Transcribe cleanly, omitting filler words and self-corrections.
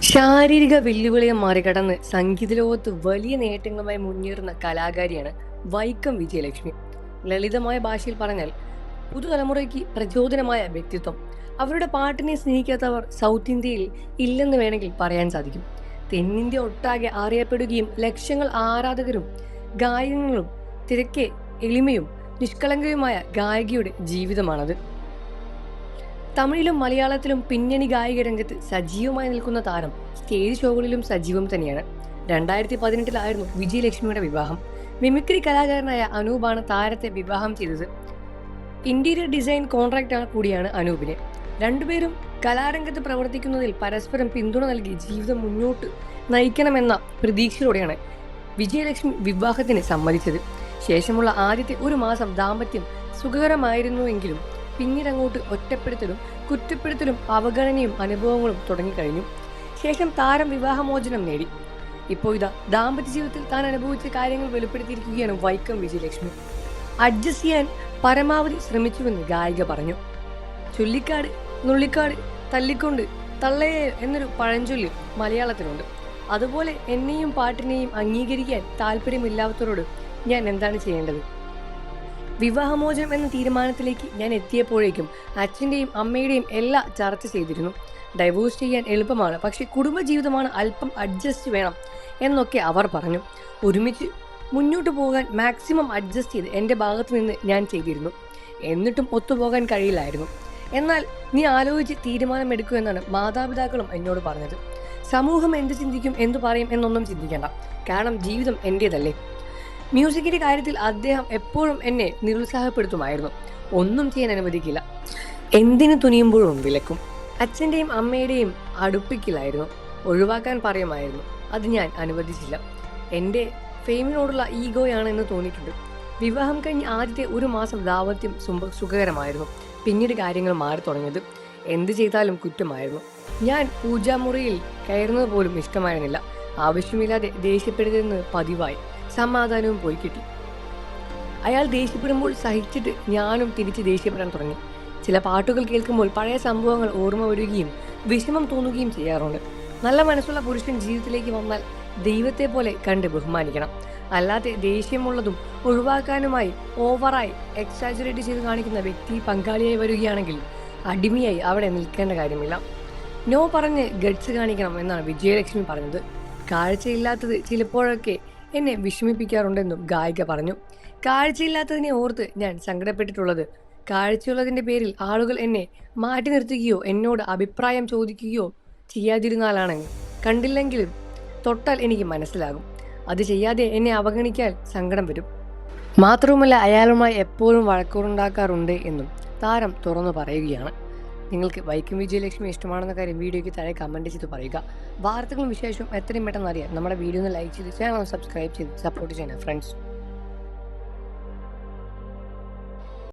ശാരീരിക വെല്ലുവിളിയെ മറികടന്ന് സംഗീത ലോകത്ത് വലിയ നേട്ടങ്ങളുമായി മുന്നേറുന്ന കലാകാരിയാണ് വൈക്കം വിജയലക്ഷ്മി. ലളിതമായ ഭാഷയിൽ പറഞ്ഞാൽ പുതുതലമുറയ്ക്ക് പ്രചോദനമായ വ്യക്തിത്വം. അവരുടെ പാട്ടിനെ സ്നേഹിക്കാത്തവർ സൗത്ത് ഇന്ത്യയിൽ ഇല്ലെന്ന് വേണമെങ്കിൽ പറയാൻ സാധിക്കും. തെന്നിന്ത്യ ഒട്ടാകെ അറിയപ്പെടുകയും ലക്ഷങ്ങൾ ആരാധകരും ഗായകങ്ങളും തിരക്കെ എളിമയും നിഷ്കളങ്കയുമായ ഗായികയുടെ ജീവിതമാണത്. തമിഴിലും മലയാളത്തിലും പിന്നണി ഗായിക രംഗത്ത് സജീവമായി നിൽക്കുന്ന താരം സ്റ്റേജ് ഷോകളിലും സജീവം തന്നെയാണ്. 2018 വിജയലക്ഷ്മിയുടെ വിവാഹം. മിമിക്രി കലാകാരനായ അനൂപാണ് താരത്തെ വിവാഹം ചെയ്തത്. ഇന്റീരിയർ ഡിസൈൻ കോൺട്രാക്ടർ കൂടിയാണ് അനൂപിന്. രണ്ടുപേരും കലാരംഗത്ത് പ്രവർത്തിക്കുന്നതിൽ പരസ്പരം പിന്തുണ നൽകി ജീവിതം മുന്നോട്ട് നയിക്കണമെന്ന പ്രതീക്ഷയോടെയാണ് വിജയലക്ഷ്മി വിവാഹത്തിന് സമ്മതിച്ചത്. ശേഷമുള്ള ആദ്യത്തെ ഒരു മാസം ദാമ്പത്യം സുഖകരമായിരുന്നുവെങ്കിലും പിന്നീട് അങ്ങോട്ട് ഒറ്റപ്പെടുത്തലും കുറ്റപ്പെടുത്തലും അവഗണനയും അനുഭവങ്ങളും തുടങ്ങിക്കഴിഞ്ഞു. ശേഷം താരം വിവാഹമോചനം നേടി. ഇപ്പോൾ ഇതാ ദാമ്പത്യ ജീവിതത്തിൽ താൻ അനുഭവിച്ച കാര്യങ്ങൾ വെളിപ്പെടുത്തിയിരിക്കുകയാണ് വൈക്കം വിജയലക്ഷ്മി. അഡ്ജസ്റ്റ് ചെയ്യാൻ പരമാവധി ശ്രമിച്ചുവെന്ന് ഗായിക പറഞ്ഞു. ചുള്ളിക്കാട് നുള്ളിക്കാട് തല്ലിക്കൊണ്ട് തള്ളയെ എന്നൊരു പഴഞ്ചൊല്ലി മലയാളത്തിലുണ്ട്. അതുപോലെ എന്നെയും പാട്ടിനെയും അംഗീകരിക്കാൻ താല്പര്യമില്ലാത്തവരോട് ഞാൻ എന്താണ് ചെയ്യേണ്ടത്? വിവാഹമോചനം എന്ന തീരുമാനത്തിലേക്ക് ഞാൻ എത്തിയപ്പോഴേക്കും അച്ഛൻ്റെയും അമ്മയുടെയും എല്ലാം ചർച്ച ചെയ്തിരുന്നു. ഡൈവോഴ്സ് ചെയ്യാൻ എളുപ്പമാണ്, പക്ഷേ കുടുംബജീവിതമാണ്, അല്പം അഡ്ജസ്റ്റ് വേണം എന്നൊക്കെ അവർ പറഞ്ഞു. ഒരുമിച്ച് മുന്നോട്ട് പോകാൻ മാക്സിമം അഡ്ജസ്റ്റ് ചെയ്ത് എൻ്റെ ഭാഗത്ത് നിന്ന് ഞാൻ ചെയ്തിരുന്നു. എന്നിട്ടും ഒത്തുപോകാൻ കഴിയില്ലായിരുന്നു. എന്നാൽ നീ ആലോചിച്ച് തീരുമാനമെടുക്കൂ എന്നാണ് മാതാപിതാക്കളും എന്നോട് പറഞ്ഞത്. സമൂഹം എന്ത് ചിന്തിക്കും, എന്തു പറയും എന്നൊന്നും ചിന്തിക്കേണ്ട, കാരണം ജീവിതം എൻ്റേതല്ലേ. മ്യൂസിക്കിന്റെ കാര്യത്തിൽ അദ്ദേഹം എപ്പോഴും എന്നെ നിരുത്സാഹപ്പെടുത്തുമായിരുന്നു. ഒന്നും ചെയ്യാൻ അനുവദിക്കില്ല, എന്തിനു തുനിയുമ്പോഴും വിലക്കും. അച്ഛൻ്റെയും അമ്മയുടെയും അടുപ്പിക്കില്ലായിരുന്നു, ഒഴിവാക്കാൻ പറയുമായിരുന്നു. അത് ഞാൻ അനുവദിച്ചില്ല. എൻ്റെ ഫെയിമിനോടുള്ള ഈഗോയാണെന്ന് തോന്നിയിട്ടുണ്ട്. വിവാഹം കഴിഞ്ഞ് ആദ്യത്തെ ഒരു മാസം ദാമ്പത്യം സുഖകരമായിരുന്നു. പിന്നീട് കാര്യങ്ങൾ മാറി തുടങ്ങിയത് എന്ത് ചെയ്താലും കുറ്റമായിരുന്നു. ഞാൻ പൂജാമുറിയിൽ കയറുന്നത് പോലും ഇഷ്ടമായിരുന്നില്ല. ആവശ്യമില്ലാതെ ദേഷ്യപ്പെടുന്നത് പതിവായി. സമാധാനവും പോയി കിട്ടി. അയാൾ ദേഷ്യപ്പെടുമ്പോൾ സഹിച്ചിട്ട് ഞാനും തിരിച്ച് ദേഷ്യപ്പെടാൻ തുടങ്ങി. ചില പാട്ടുകൾ കേൾക്കുമ്പോൾ പഴയ സംഭവങ്ങൾ ഓർമ്മ വരികയും വിഷമം തോന്നുകയും ചെയ്യാറുണ്ട്. നല്ല മനസ്സുള്ള പുരുഷൻ ജീവിതത്തിലേക്ക് വന്നാൽ ദൈവത്തെ പോലെ കണ്ട് ബഹുമാനിക്കണം. അല്ലാതെ ദേഷ്യമുള്ളതും ഒഴിവാക്കാനുമായി ഓവറായി എക്സാജറേറ്റ് ചെയ്ത് കാണിക്കുന്ന വ്യക്തി പങ്കാളിയായി വരികയാണെങ്കിൽ അടിമയായി അവിടെ നിൽക്കേണ്ട കാര്യമില്ല. നോ പറഞ്ഞ് ഗഡ്സ് കാണിക്കണം എന്നാണ് വിജയലക്ഷ്മി പറഞ്ഞത്. കാഴ്ചയില്ലാത്തത് ചിലപ്പോഴൊക്കെ എന്നെ വിഷമിപ്പിക്കാറുണ്ടെന്നും ഗായിക പറഞ്ഞു. കാഴ്ചയില്ലാത്തതിനെ ഓർത്ത് ഞാൻ സങ്കടപ്പെട്ടിട്ടുള്ളത് കാഴ്ചയുള്ളതിൻ്റെ പേരിൽ ആളുകൾ എന്നെ മാറ്റി നിർത്തുകയോ എന്നോട് അഭിപ്രായം ചോദിക്കുകയോ ചെയ്യാതിരുന്നാലാണെങ്കിൽ കണ്ടില്ലെങ്കിലും തൊട്ടാൽ എനിക്ക് മനസ്സിലാകും. അത് ചെയ്യാതെ എന്നെ അവഗണിക്കാൻ സങ്കടം വരും. മാത്രവുമല്ല അയാളുമായി എപ്പോഴും വഴക്കുണ്ടാക്കാറുണ്ട് എന്നും താരം തുറന്നു പറയുകയാണ്. നിങ്ങൾക്ക് വൈക്കം വിജയലക്ഷ്മി ഇഷ്ടമാണെന്ന കാര്യം വീഡിയോയ്ക്ക് താഴെ കമൻറ്റ് ചെയ്ത് പറയുക. വാർത്തകളും വിശേഷവും എത്രയും പെട്ടെന്ന് അറിയാൻ നമ്മുടെ വീഡിയോ ഒന്ന് ലൈക്ക് ചെയ്ത് ചാനൽ സബ്സ്ക്രൈബ് ചെയ്ത് സപ്പോർട്ട് ചെയ്യണം ഫ്രണ്ട്സ്.